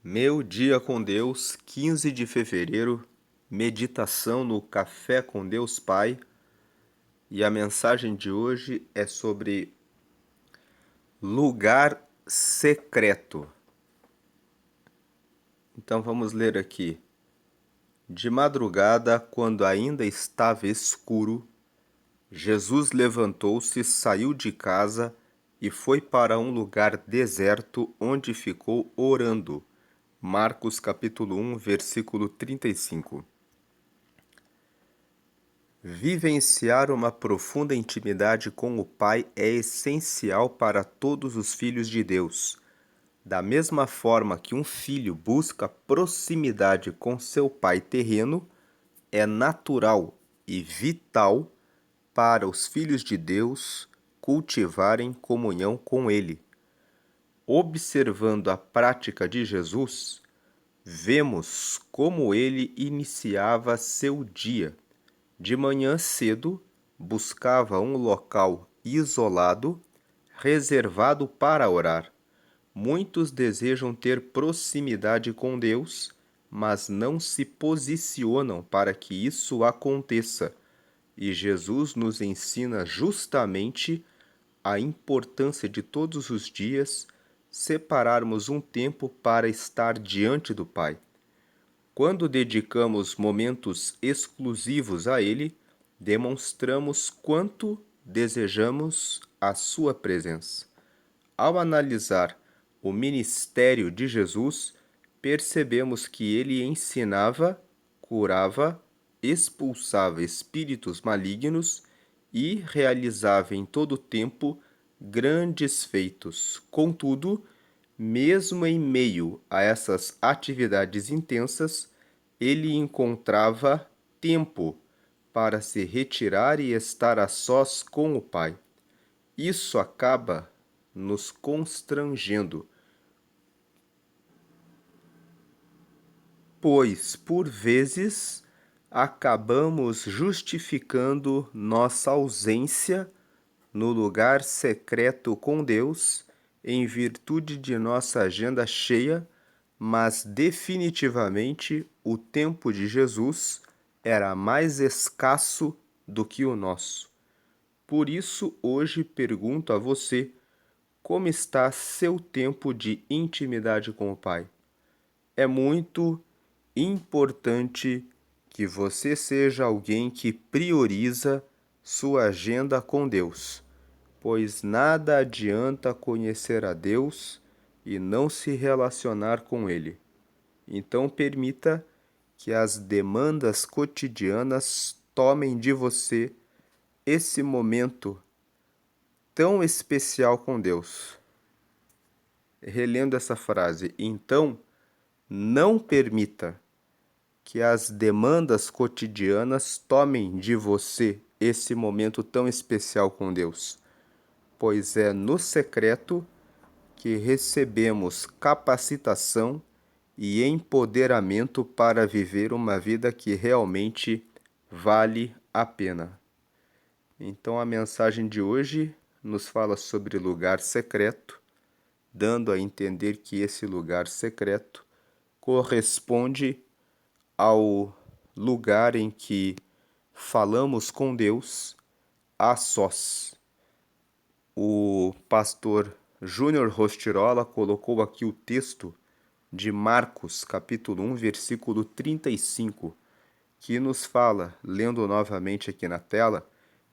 Meu dia com Deus, 15 de fevereiro, meditação no Café com Deus Pai, e a mensagem de hoje é sobre lugar secreto. Então vamos ler aqui. De madrugada, quando ainda estava escuro, Jesus levantou-se, saiu de casa e foi para um lugar deserto onde ficou orando. Marcos capítulo 1, versículo 35. Vivenciar uma profunda intimidade com o Pai é essencial para todos os filhos de Deus. Da mesma forma que um filho busca proximidade com seu pai terreno, é natural e vital para os filhos de Deus cultivarem comunhão com Ele. Observando a prática de Jesus, vemos como ele iniciava seu dia. De manhã cedo, buscava um local isolado, reservado para orar. Muitos desejam ter proximidade com Deus, mas não se posicionam para que isso aconteça. E Jesus nos ensina justamente a importância de todos os dias separarmos um tempo para estar diante do Pai. Quando dedicamos momentos exclusivos a Ele, demonstramos quanto desejamos a Sua presença. Ao analisar o ministério de Jesus, percebemos que ele ensinava, curava, expulsava espíritos malignos e realizava em todo o tempo grandes feitos. Contudo, mesmo em meio a essas atividades intensas, ele encontrava tempo para se retirar e estar a sós com o Pai. Isso acaba nos constrangendo, pois, por vezes, acabamos justificando nossa ausência no lugar secreto com Deus em virtude de nossa agenda cheia, mas definitivamente o tempo de Jesus era mais escasso do que o nosso. Por isso, hoje pergunto a você: como está seu tempo de intimidade com o Pai? É muito importante que você seja alguém que prioriza sua agenda com Deus, pois nada adianta conhecer a Deus e não se relacionar com Ele. Então permita que as demandas cotidianas tomem de você esse momento tão especial com Deus. Relendo essa frase, então, não permita que as demandas cotidianas tomem de você esse momento tão especial com Deus, pois é no secreto que recebemos capacitação e empoderamento para viver uma vida que realmente vale a pena. Então a mensagem de hoje nos fala sobre lugar secreto, dando a entender que esse lugar secreto corresponde ao lugar em que falamos com Deus a sós. O pastor Júnior Rostirola colocou aqui o texto de Marcos, capítulo 1, versículo 35, que nos fala, lendo novamente aqui na tela,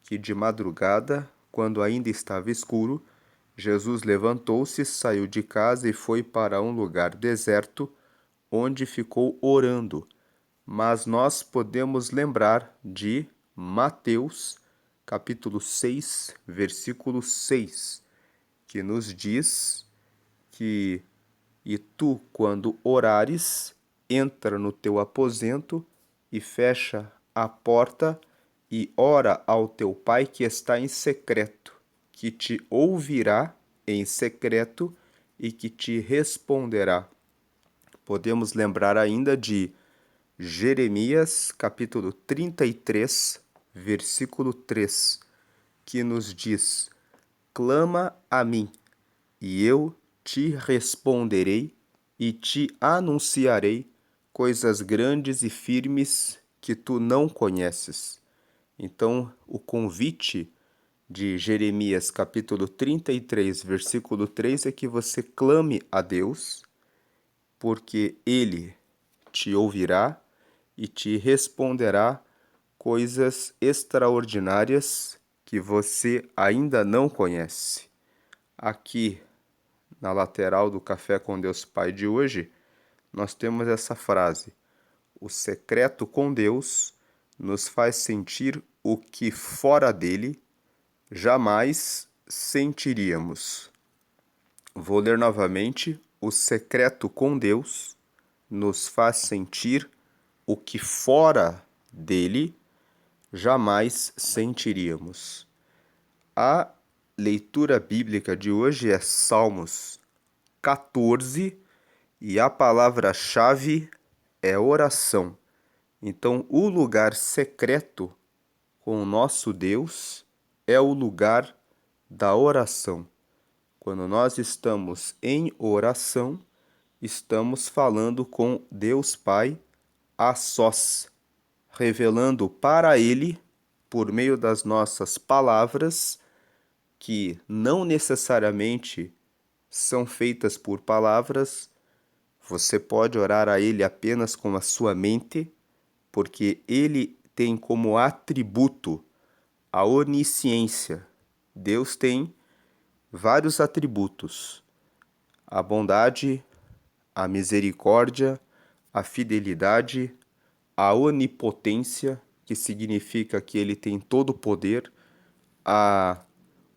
que de madrugada, quando ainda estava escuro, Jesus levantou-se, saiu de casa e foi para um lugar deserto, onde ficou orando. Mas nós podemos lembrar de Mateus, capítulo 6, versículo 6, que nos diz que e tu, quando orares, entra no teu aposento e fecha a porta e ora ao teu Pai que está em secreto, que te ouvirá em secreto e que te responderá. Podemos lembrar ainda de Jeremias, capítulo 33, versículo 3, que nos diz: clama a mim, e eu te responderei e te anunciarei coisas grandes e firmes que tu não conheces. Então, o convite de Jeremias capítulo 33, versículo 3 é que você clame a Deus, porque Ele te ouvirá e te responderá coisas extraordinárias que você ainda não conhece. Aqui, na lateral do Café com Deus Pai de hoje, nós temos essa frase: o secreto com Deus nos faz sentir o que fora dele jamais sentiríamos. Vou ler novamente: o secreto com Deus nos faz sentir o que fora dele jamais sentiríamos. A leitura bíblica de hoje é Salmos 14 e a palavra-chave é oração. Então, o lugar secreto com o nosso Deus é o lugar da oração. Quando nós estamos em oração, estamos falando com Deus Pai a sós, revelando para Ele, por meio das nossas palavras, que não necessariamente são feitas por palavras. Você pode orar a Ele apenas com a sua mente, porque Ele tem como atributo a onisciência. Deus tem vários atributos: a bondade, a misericórdia, a fidelidade, a onipotência, que significa que Ele tem todo o poder, a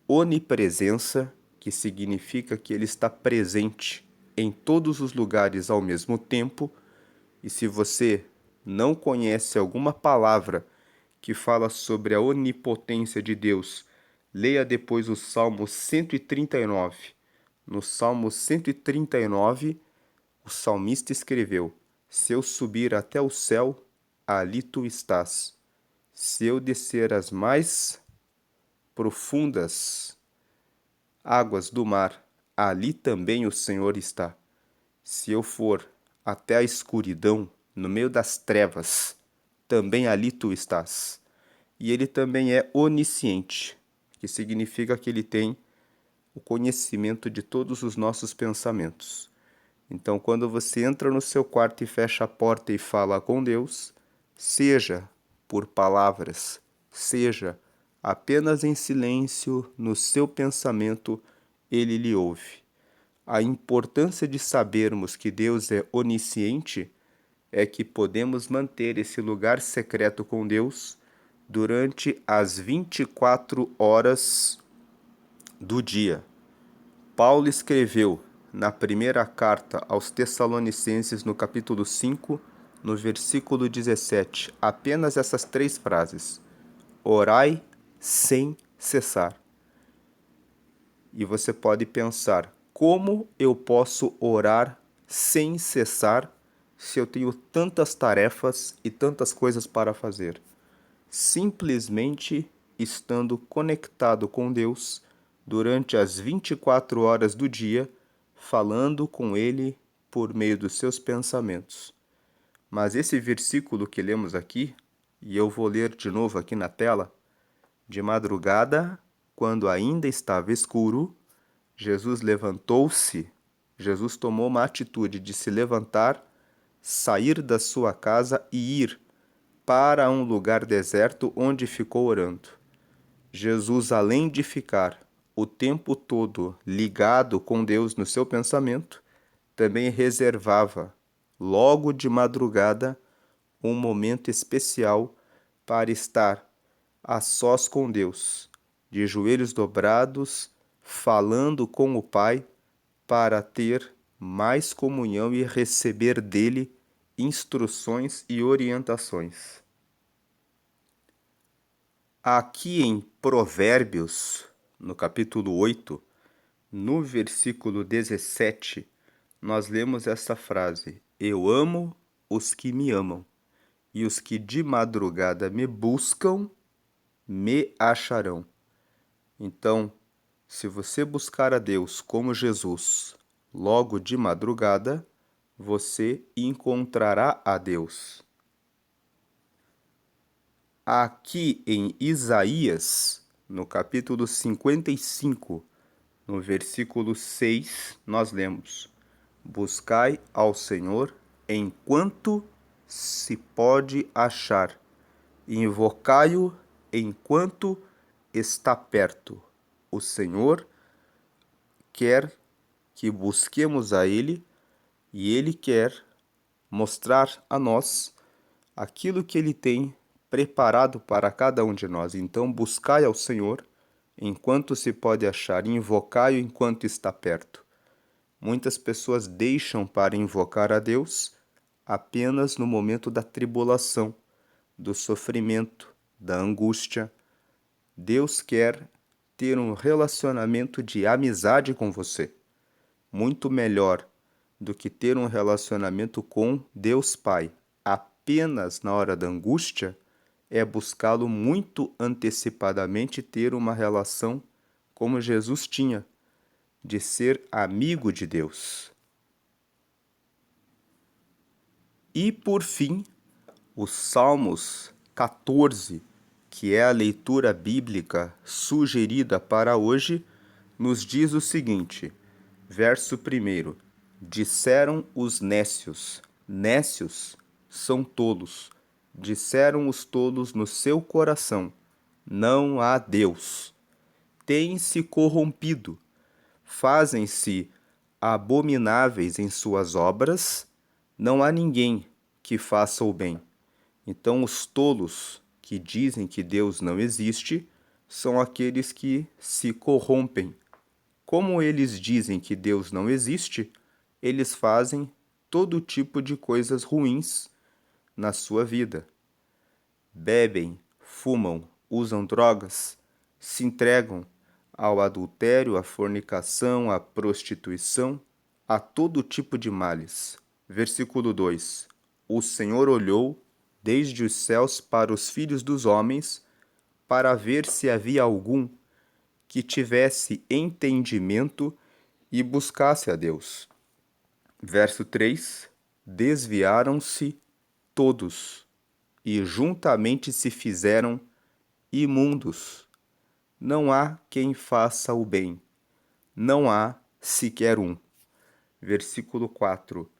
onipresença, que significa que Ele está presente em todos os lugares ao mesmo tempo. E se você não conhece alguma palavra que fala sobre a onipotência de Deus, leia depois o Salmo 139. No Salmo 139, o salmista escreveu: se eu subir até o céu, ali tu estás. Se eu descer as mais profundas águas do mar, ali também o Senhor está. Se eu for até a escuridão, no meio das trevas, também ali tu estás. E ele também é onisciente, que significa que ele tem o conhecimento de todos os nossos pensamentos. Então, quando você entra no seu quarto e fecha a porta e fala com Deus, seja por palavras, seja apenas em silêncio, no seu pensamento, ele lhe ouve. A importância de sabermos que Deus é onisciente é que podemos manter esse lugar secreto com Deus durante as 24 horas do dia. Paulo escreveu na primeira carta aos Tessalonicenses, no capítulo 5, no versículo 17, apenas essas 3 frases: orai sem cessar. E você pode pensar: como eu posso orar sem cessar se eu tenho tantas tarefas e tantas coisas para fazer? Simplesmente estando conectado com Deus durante as 24 horas do dia, falando com Ele por meio dos seus pensamentos. Mas esse versículo que lemos aqui, e eu vou ler de novo aqui na tela: de madrugada, quando ainda estava escuro, Jesus levantou-se. Jesus tomou uma atitude de se levantar, sair da sua casa e ir para um lugar deserto onde ficou orando. Jesus, além de ficar o tempo todo ligado com Deus no seu pensamento, também reservava, logo de madrugada, um momento especial para estar a sós com Deus, de joelhos dobrados, falando com o Pai, para ter mais comunhão e receber dele instruções e orientações. Aqui em Provérbios, no capítulo 8, no versículo 17, nós lemos essa frase: eu amo os que me amam, e os que de madrugada me buscam, me acharão. Então, se você buscar a Deus como Jesus, logo de madrugada, você encontrará a Deus. Aqui em Isaías, no capítulo 55, no versículo 6, nós lemos: Buscai ao Senhor enquanto se pode achar, invocai-o enquanto está perto. O Senhor quer que busquemos a Ele e Ele quer mostrar a nós aquilo que Ele tem preparado para cada um de nós. Então, buscai ao Senhor enquanto se pode achar, invocai-o enquanto está perto. Muitas pessoas deixam para invocar a Deus apenas no momento da tribulação, do sofrimento, da angústia. Deus quer ter um relacionamento de amizade com você, muito melhor do que ter um relacionamento com Deus Pai. Apenas na hora da angústia é buscá-lo muito antecipadamente, ter uma relação como Jesus tinha, de ser amigo de Deus. E por fim, os Salmos 14, que é a leitura bíblica sugerida para hoje, nos diz o seguinte, verso 1: Disseram os nécios, nécios são tolos, disseram os tolos no seu coração, não há Deus. Têm-se corrompido, fazem-se abomináveis em suas obras, não há ninguém que faça o bem. Então, os tolos que dizem que Deus não existe são aqueles que se corrompem. Como eles dizem que Deus não existe, eles fazem todo tipo de coisas ruins na sua vida. Bebem, fumam, usam drogas, se entregam ao adultério, à fornicação, à prostituição, a todo tipo de males. Versículo 2: O Senhor olhou desde os céus para os filhos dos homens, para ver se havia algum que tivesse entendimento e buscasse a Deus. Verso 3: Desviaram-se todos e juntamente se fizeram imundos. Não há quem faça o bem, não há sequer um. Versículo 4: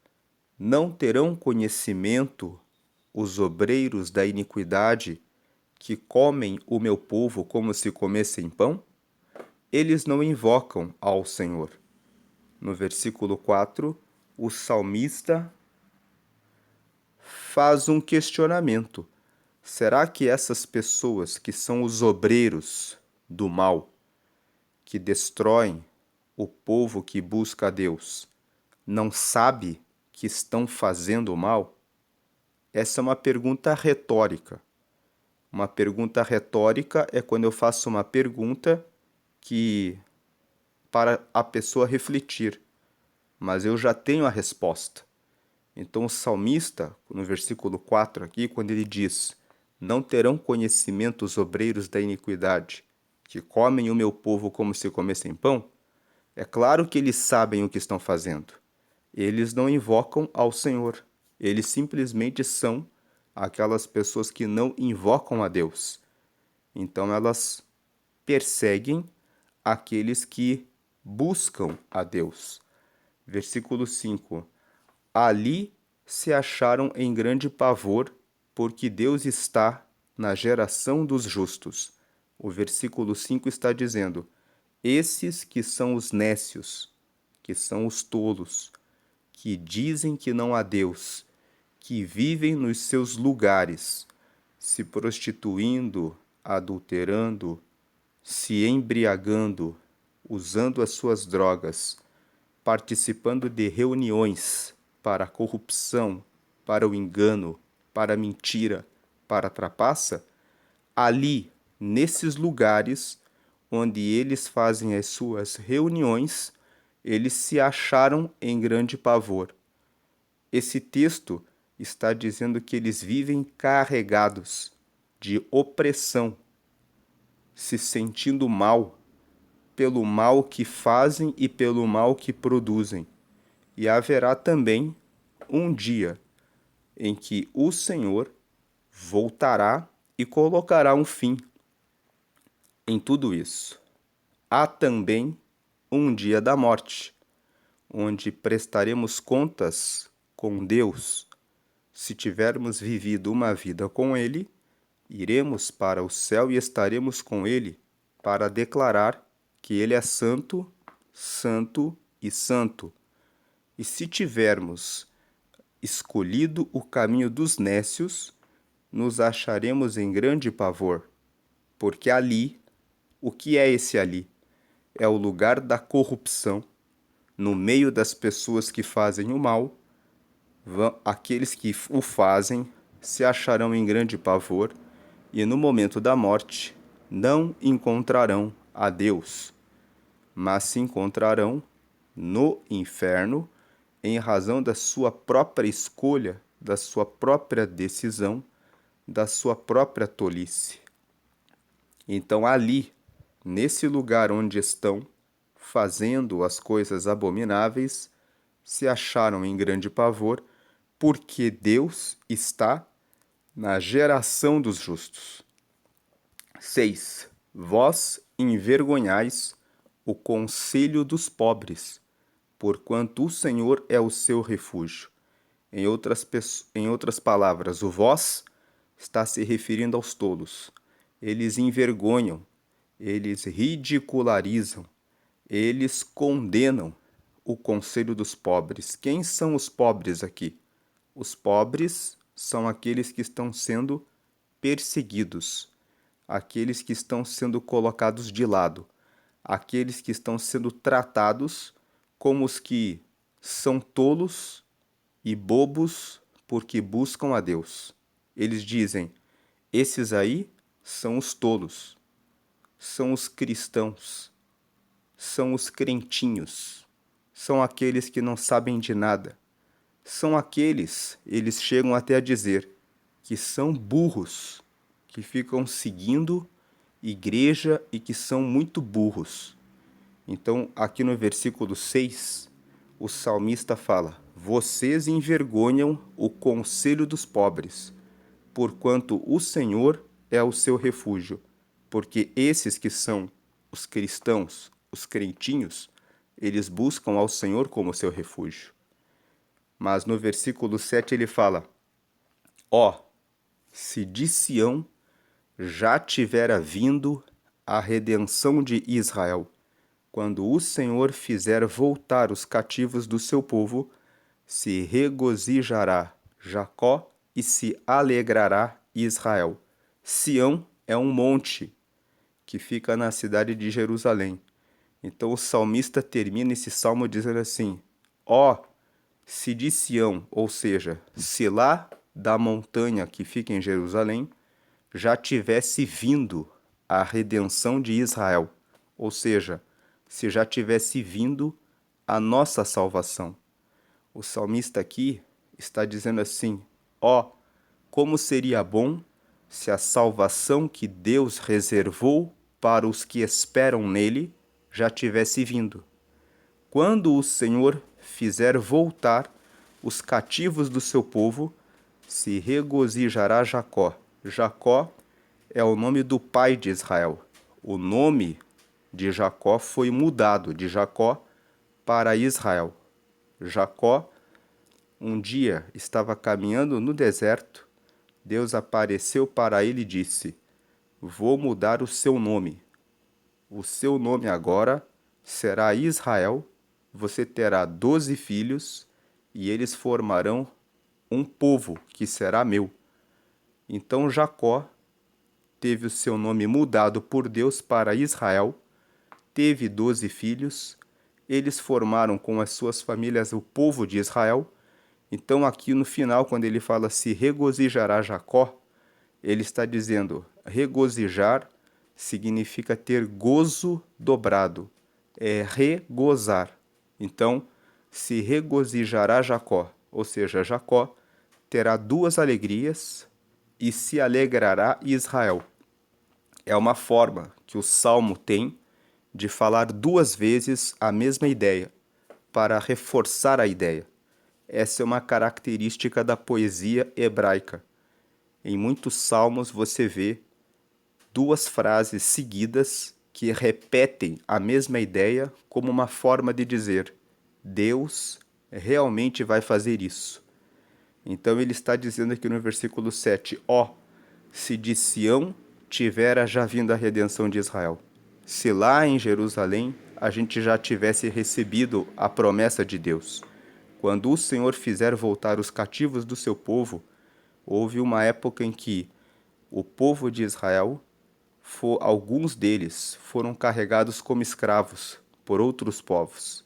Não terão conhecimento os obreiros da iniquidade que comem o meu povo como se comessem pão? Eles não invocam ao Senhor. No versículo 4, o salmista faz um questionamento. Será que essas pessoas que são os obreiros do mal, que destroem o povo que busca a Deus, não sabe que estão fazendo o mal? Essa é uma pergunta retórica. Uma pergunta retórica é quando eu faço uma pergunta que para a pessoa refletir, mas eu já tenho a resposta. Então o salmista, no versículo 4 aqui, quando ele diz: Não terão conhecimento os obreiros da iniquidade, que comem o meu povo como se comessem pão, é claro que eles sabem o que estão fazendo. Eles não invocam ao Senhor. Eles simplesmente são aquelas pessoas que não invocam a Deus. Então elas perseguem aqueles que buscam a Deus. Versículo 5: Ali se acharam em grande pavor, porque Deus está na geração dos justos. O versículo 5 está dizendo: Esses que são os nécios, que são os tolos, que dizem que não há Deus, que vivem nos seus lugares, se prostituindo, adulterando, se embriagando, usando as suas drogas, participando de reuniões para a corrupção, para o engano, para a mentira, para a trapaça, ali, nesses lugares onde eles fazem as suas reuniões, eles se acharam em grande pavor. Esse texto está dizendo que eles vivem carregados de opressão, se sentindo mal pelo mal que fazem e pelo mal que produzem. E haverá também um dia em que o Senhor voltará e colocará um fim em tudo isso. Há também um dia da morte, onde prestaremos contas com Deus. Se tivermos vivido uma vida com Ele, iremos para o céu e estaremos com Ele para declarar que Ele é santo, santo e santo. E se tivermos escolhido o caminho dos nécios, nos acharemos em grande pavor, porque ali, o que é esse ali? É o lugar da corrupção. No meio das pessoas que fazem o mal, aqueles que o fazem se acharão em grande pavor e no momento da morte não encontrarão a Deus, mas se encontrarão no inferno em razão da sua própria escolha, da sua própria decisão, da sua própria tolice. Então ali, nesse lugar onde estão fazendo as coisas abomináveis, se acharam em grande pavor, porque Deus está na geração dos justos. 6. Vós envergonhais o conselho dos pobres, porquanto o Senhor é o seu refúgio. Em outras palavras, o vós está se referindo aos tolos. Eles envergonham, eles ridicularizam, eles condenam o conselho dos pobres. Quem são os pobres aqui? Os pobres são aqueles que estão sendo perseguidos, aqueles que estão sendo colocados de lado, aqueles que estão sendo tratados como os que são tolos e bobos porque buscam a Deus. Eles dizem: esses aí são os tolos, são os cristãos, são os crentinhos, são aqueles que não sabem de nada. São aqueles, eles chegam até a dizer, que são burros, que ficam seguindo igreja e que são muito burros. Então, aqui no versículo 6, o salmista fala: vocês envergonham o conselho dos pobres, porquanto o Senhor é o seu refúgio. Porque esses que são os cristãos, os crentinhos, eles buscam ao Senhor como seu refúgio. Mas no versículo 7 ele fala: ó, se de Sião já tivera vindo a redenção de Israel, quando o Senhor fizer voltar os cativos do seu povo, se regozijará Jacó e se alegrará Israel. Sião é um monte que fica na cidade de Jerusalém. Então o salmista termina esse salmo dizendo assim: ó, se de Sião, ou seja, se lá da montanha que fica em Jerusalém, já tivesse vindo a redenção de Israel, ou seja, se já tivesse vindo a nossa salvação. O salmista aqui está dizendo assim: ó, como seria bom se a salvação que Deus reservou para os que esperam nele já tivesse vindo. Quando o Senhor fizer voltar os cativos do seu povo, se regozijará Jacó. Jacó é o nome do pai de Israel. O nome de Jacó foi mudado de Jacó para Israel. Jacó um dia estava caminhando no deserto. Deus apareceu para ele e disse: vou mudar o seu nome. O seu nome agora será Israel. Você terá 12 filhos e eles formarão um povo que será meu. Então Jacó teve o seu nome mudado por Deus para Israel, teve 12 filhos, eles formaram com as suas famílias o povo de Israel. Então aqui no final, quando ele fala se regozijará Jacó, ele está dizendo regozijar significa ter gozo dobrado, é regozar. Então, se regozijará Jacó, ou seja, Jacó terá duas alegrias e se alegrará Israel. É uma forma que o Salmo tem de falar duas vezes a mesma ideia, para reforçar a ideia. Essa é uma característica da poesia hebraica. Em muitos salmos você vê duas frases seguidas que repetem a mesma ideia como uma forma de dizer: Deus realmente vai fazer isso. Então ele está dizendo aqui no versículo 7, se de Sião tivera já vindo a redenção de Israel. Se lá em Jerusalém a gente já tivesse recebido a promessa de Deus. Quando o Senhor fizer voltar os cativos do seu povo, houve uma época em que o povo de Israel, alguns deles foram carregados como escravos por outros povos.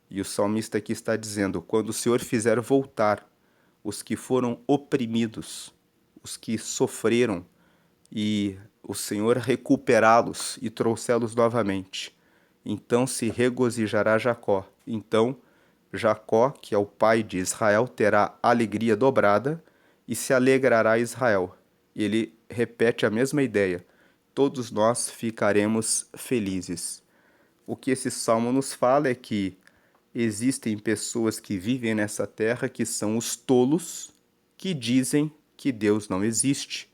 E o salmista aqui está dizendo, quando o Senhor fizer voltar os que foram oprimidos, os que sofreram, e o Senhor recuperá-los e trouxê-los novamente, então se regozijará Jacó. Então Jacó, que é o pai de Israel, terá alegria dobrada e se alegrará Israel. Ele repete a mesma ideia. Todos nós ficaremos felizes. O que esse salmo nos fala é que existem pessoas que vivem nessa terra que são os tolos, que dizem que Deus não existe,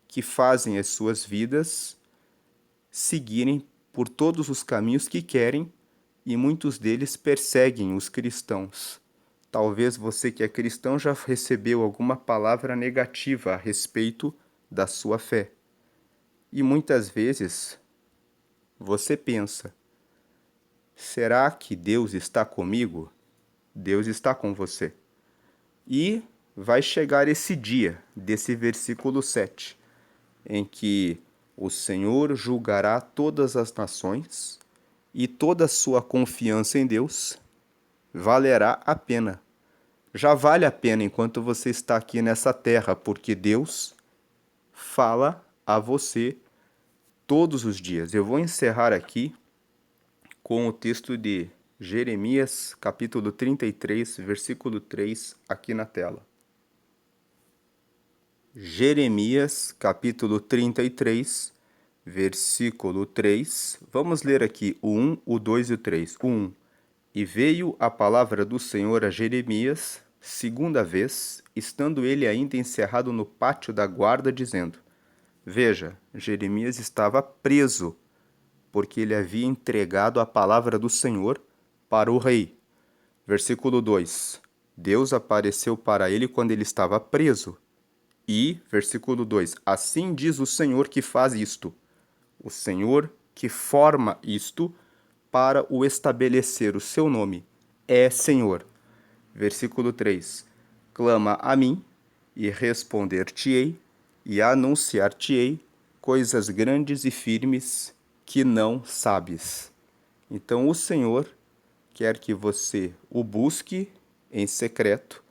que fazem as suas vidas seguirem por todos os caminhos que querem, e muitos deles perseguem os cristãos. Talvez você que é cristão já recebeu alguma palavra negativa a respeito da sua fé. E muitas vezes você pensa: será que Deus está comigo? Deus está com você. E vai chegar esse dia, desse versículo 7, em que o Senhor julgará todas as nações e toda a sua confiança em Deus valerá a pena. Já vale a pena enquanto você está aqui nessa terra, porque Deus fala a você todos os dias. Eu vou encerrar aqui com o texto de Jeremias, capítulo 33, versículo 3, aqui na tela. Jeremias, capítulo 33, versículo 3. Vamos ler aqui o 1, o 2 e o 3. O 1. E veio a palavra do Senhor a Jeremias, segunda vez, estando ele ainda encerrado no pátio da guarda, dizendo: Veja, Jeremias estava preso, porque ele havia entregado a palavra do Senhor para o rei. Versículo 2. Deus apareceu para ele quando ele estava preso. E, versículo 2, assim diz o Senhor que faz isto, o Senhor que forma isto para o estabelecer o seu nome, é Senhor. Versículo 3, clama a mim, e responder-te-ei, e anunciar-te-ei coisas grandes e firmes que não sabes. Então o Senhor quer que você o busque em secreto,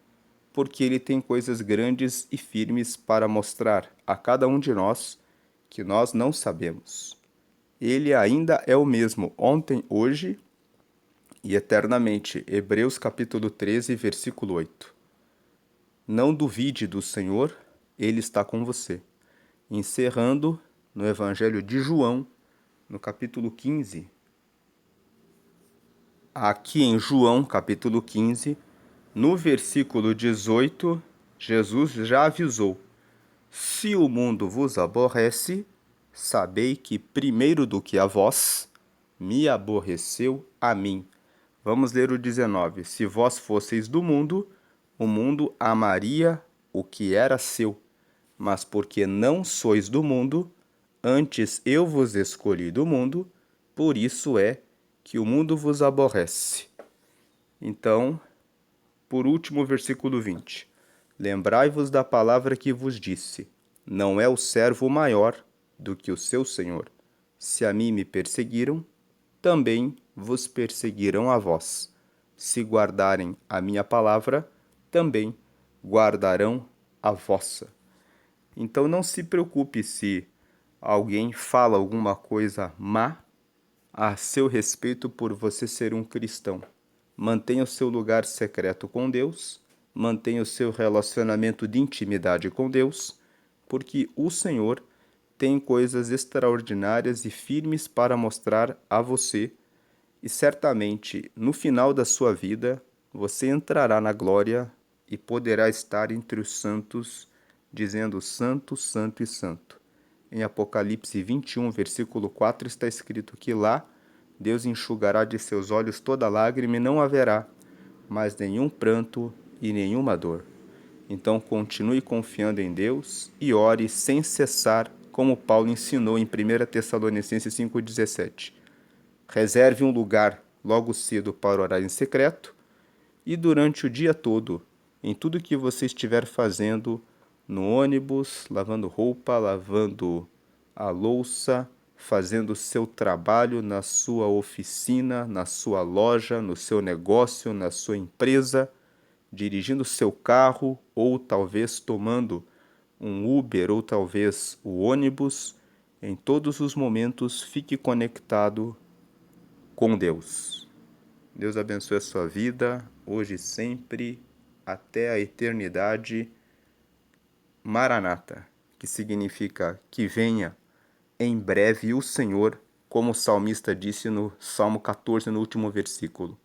porque ele tem coisas grandes e firmes para mostrar a cada um de nós que nós não sabemos. Ele ainda é o mesmo ontem, hoje e eternamente. Hebreus capítulo 13, versículo 8. Não duvide do Senhor, ele está com você. Encerrando no Evangelho de João, no capítulo 15. Aqui em João, capítulo 15, no versículo 18, Jesus já avisou: se o mundo vos aborrece, sabei que primeiro do que a vós, me aborreceu a mim. Vamos ler o 19. Se vós fosseis do mundo, o mundo amaria o que era seu. Mas porque não sois do mundo, antes eu vos escolhi do mundo, por isso é que o mundo vos aborrece. Então, por último, versículo 20. Lembrai-vos da palavra que vos disse: não é o servo maior do que o seu senhor. Se a mim me perseguiram, também vos perseguirão a vós. Se guardarem a minha palavra, também guardarão a vossa. Então não se preocupe se alguém fala alguma coisa má a seu respeito por você ser um cristão. Mantenha o seu lugar secreto com Deus, mantenha o seu relacionamento de intimidade com Deus, porque o Senhor tem coisas extraordinárias e firmes para mostrar a você, e certamente no final da sua vida você entrará na glória e poderá estar entre os santos, dizendo Santo, Santo e Santo. Em Apocalipse 21, versículo 4, está escrito que lá Deus enxugará de seus olhos toda lágrima e não haverá mais nenhum pranto e nenhuma dor. Então continue confiando em Deus e ore sem cessar, como Paulo ensinou em 1 Tessalonicenses 5,17. Reserve um lugar logo cedo para orar em secreto e durante o dia todo, em tudo que você estiver fazendo, no ônibus, lavando roupa, lavando a louça, fazendo o seu trabalho na sua oficina, na sua loja, no seu negócio, na sua empresa, dirigindo seu carro ou talvez tomando um Uber ou talvez o ônibus, em todos os momentos fique conectado com Deus. Deus abençoe a sua vida, hoje e sempre, até a eternidade. Maranata, que significa que venha em breve o Senhor, como o salmista disse no Salmo 14, no último versículo.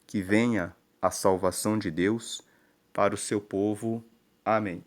Que venha a salvação de Deus para o seu povo. Amém.